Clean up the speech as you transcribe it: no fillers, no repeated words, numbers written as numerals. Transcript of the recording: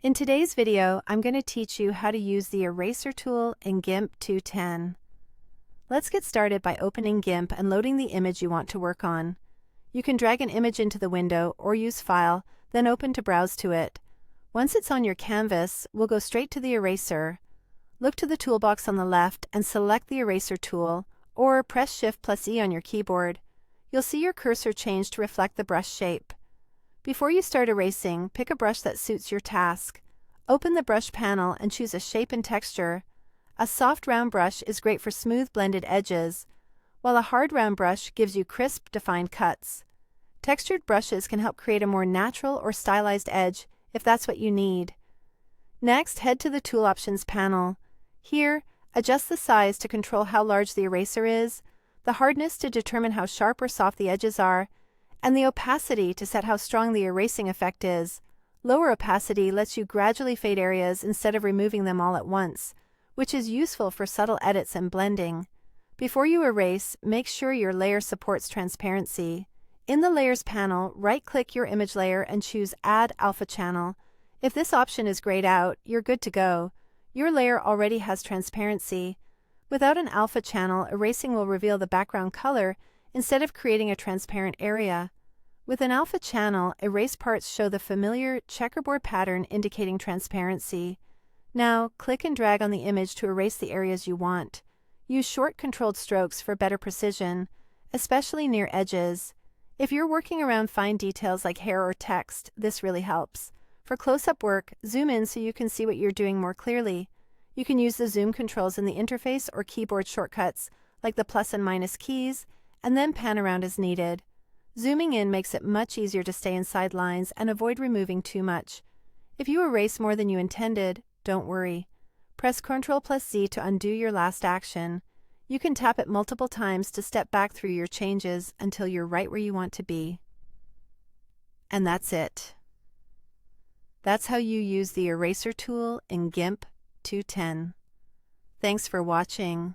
In today's video, I'm going to teach you how to use the eraser tool in GIMP 2.10. Let's get started by opening GIMP and loading the image you want to work on. You can drag an image into the window or use File, then open to browse to it. Once it's on your canvas, we'll go straight to the eraser. Look to the toolbox on the left and select the eraser tool, or press Shift+E on your keyboard. You'll see your cursor change to reflect the brush shape. Before you start erasing, pick a brush that suits your task. Open the brush panel and choose a shape and texture. A soft round brush is great for smooth blended edges, while a hard round brush gives you crisp, defined cuts. Textured brushes can help create a more natural or stylized edge if that's what you need. Next, head to the Tool Options panel. Here, adjust the size to control how large the eraser is, the hardness to determine how sharp or soft the edges are, and the opacity to set how strong the erasing effect is. Lower opacity lets you gradually fade areas instead of removing them all at once, which is useful for subtle edits and blending. Before you erase, make sure your layer supports transparency. In the Layers panel, right-click your image layer and choose Add Alpha Channel. If this option is grayed out, you're good to go. Your layer already has transparency. Without an alpha channel, erasing will reveal the background color instead of creating a transparent area. With an alpha channel, erased parts show the familiar checkerboard pattern indicating transparency. Now, click and drag on the image to erase the areas you want. Use short controlled strokes for better precision, especially near edges. If you're working around fine details like hair or text, this really helps. For close-up work, zoom in so you can see what you're doing more clearly. You can use the zoom controls in the interface or keyboard shortcuts, like the plus and minus keys, and then pan around as needed. Zooming in makes it much easier to stay inside lines and avoid removing too much. If you erase more than you intended, don't worry. Press Ctrl Z to undo your last action. You can tap it multiple times to step back through your changes until you're right where you want to be. And that's it. That's how you use the eraser tool in GIMP 2.10. Thanks for watching.